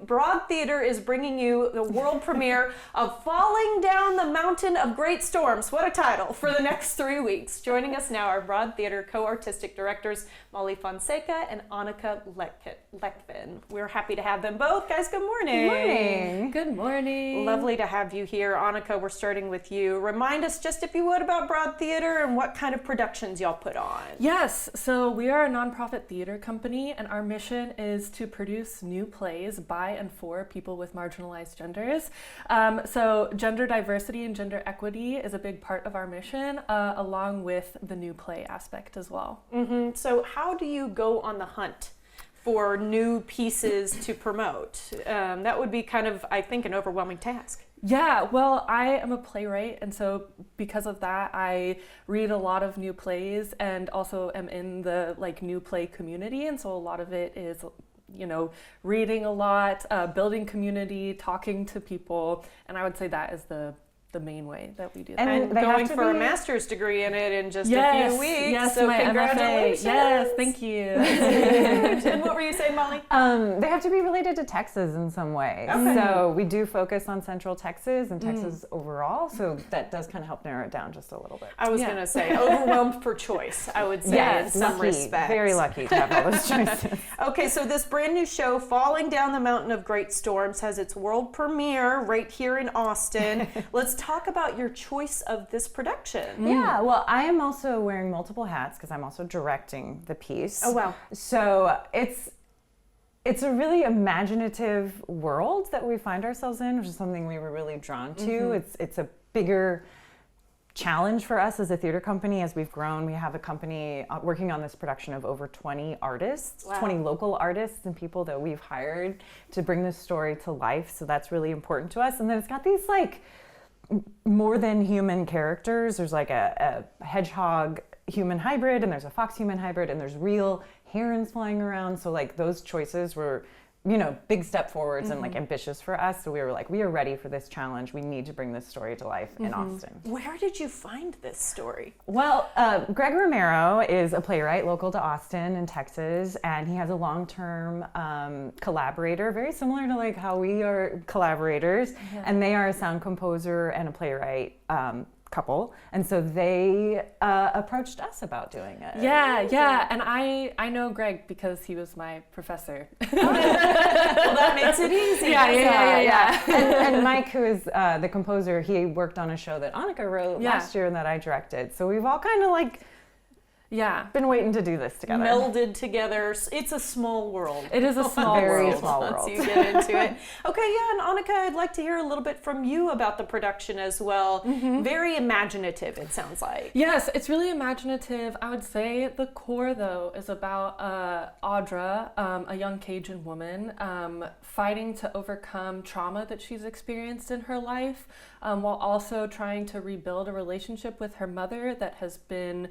Broad Theater is bringing you the world premiere of Falling Down the Mountain of Great Storms. What a title for the next 3 weeks. Joining us now are Broad Theater co-artistic directors Molly Fonseca and Annika Lekvin. We're happy to have them both. Guys, good morning. Good morning. Good morning. Lovely to have you here. Annika, we're starting with you. Remind us just, if you would, about Broad Theater and what kind of productions y'all put on. Yes, so we are a nonprofit theater company, and our mission is to produce new plays by and for people with marginalized genders. So gender diversity and gender equity is a big part of our mission, along with the new play aspect as well. Mm-hmm. So how do you go on the hunt for new pieces to promote? That would be kind of, I think, an overwhelming task. Yeah, well, I am a playwright, and so because of that, I read a lot of new plays and also am in the new play community, and so a lot of it is, reading a lot, building community, talking to people, and I would say that is the main way that we do that. And going for a master's degree in it in just a few weeks. Yes, so my congratulations. MFA. Yes, thank you. And what were you saying, Molly? They have to be related to Texas in some way. Okay. So we do focus on Central Texas and Texas overall. So that does kind of help narrow it down just a little bit. I was going to say overwhelmed for choice, I would say, in some respects. Very lucky to have all those choices. Okay, so this brand new show, Falling Down the Mountain of Great Storms, has its world premiere right here in Austin. Let's talk about your choice of this production. Yeah, well, I am also wearing multiple hats because I'm also directing the piece. Oh, wow. So it's a really imaginative world that we find ourselves in, which is something we were really drawn to. It's a bigger challenge for us as a theater company. As we've grown, we have a company working on this production of over 20 artists, 20 local artists and people that we've hired to bring this story to life. So that's really important to us. And then it's got these more than human characters. There's a hedgehog human hybrid, and there's a fox human hybrid, and there's real herons flying around. So those choices were, big step forwards and ambitious for us. So we were we are ready for this challenge. We need to bring this story to life in Austin. Where did you find this story? Well, Greg Romero is a playwright local to Austin in Texas, and he has a long-term collaborator, very similar to how we are collaborators, and they are a sound composer and a playwright couple, and so they approached us about doing it. Yeah, and I know Greg because he was my professor. Well, that makes it easy. Yeah. And Mike, who is the composer, he worked on a show that Annika wrote last year and that I directed. So we've all kind of been waiting to do this together. Melded together. It's a small world. It is a very small world. Once you get into it. Okay, and Annika, I'd like to hear a little bit from you about the production as well. Very imaginative, it sounds like. Yes, it's really imaginative. I would say the core, though, is about Audra, a young Cajun woman, fighting to overcome trauma that she's experienced in her life, while also trying to rebuild a relationship with her mother that has been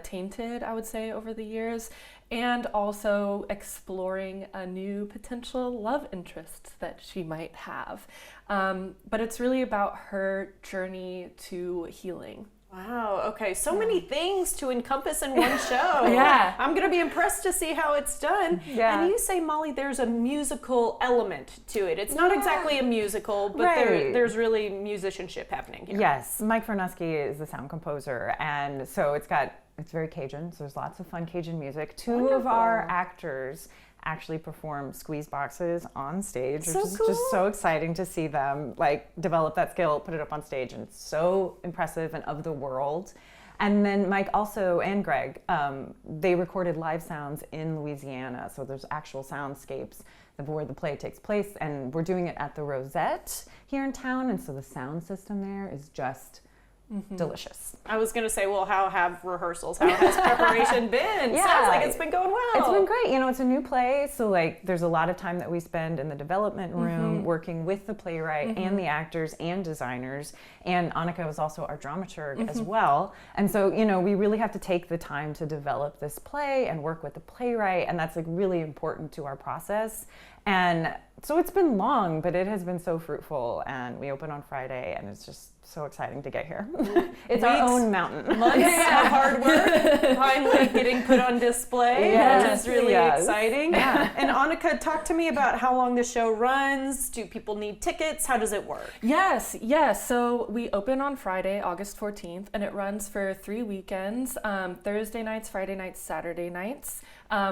tainted, I would say, over the years, and also exploring a new potential love interest that she might have. But it's really about her journey to healing. Wow, okay, so many things to encompass in one show. Yeah. I'm going to be impressed to see how it's done. Yeah. And you say, Molly, there's a musical element to it. It's not exactly a musical, but there's really musicianship happening here. Yes, Mike Vernuski is the sound composer, and so it's very Cajun, so there's lots of fun Cajun music. Two of our actors actually perform squeeze boxes on stage, which is just so exciting to see them develop that skill, put it up on stage, and it's so impressive and of the world. And then Mike also, and Greg, they recorded live sounds in Louisiana, so there's actual soundscapes where the play takes place, and we're doing it at the Rosette here in town, and so the sound system there is just delicious. I was going to say, well, how have rehearsals, how has preparation been? Yeah. Sounds like it's been going well. It's been great. It's a new play, so there's a lot of time that we spend in the development room working with the playwright and the actors and designers. And Annika was also our dramaturg as well. And so, we really have to take the time to develop this play and work with the playwright, and that's really important to our process. And so it's been long, but it has been so fruitful, and we open on Friday, and it's just so exciting to get here. It's our Weeks, own mountain. Months of hard work, finally getting put on display, which is really exciting. Yeah. And Annika, talk to me about how long the show runs. Do people need tickets? How does it work? Yes. So we open on Friday, August 14th, and it runs for 3 weekends, Thursday nights, Friday nights, Saturday nights.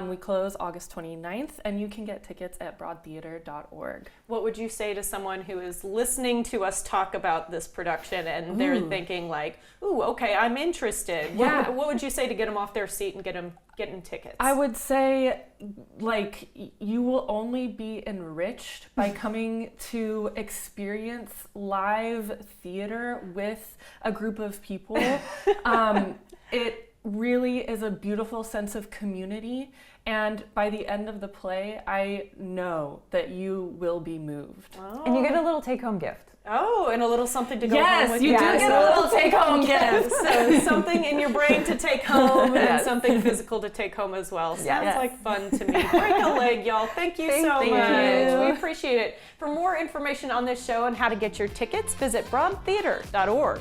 We close August 29th, and you can get tickets at broadtheater.org. What would you say to someone who is listening to us talk about this production and they're thinking like, ooh, okay, I'm interested. Yeah. What would you say to get them off their seat and get them getting tickets? I would say, like, you will only be enriched by coming to experience live theater with a group of people. It really is a beautiful sense of community, and by the end of the play, I know that you will be moved. Oh. And you get a little take-home gift. Oh, and a little something to go home Yes, with. you do get a little take-home gift. So something in your brain to take home and something physical to take home as well. Sounds like fun to me. Break a leg, y'all. Thank you so Thank much. you. We appreciate it. For more information on this show and how to get your tickets, visit broadtheater.org.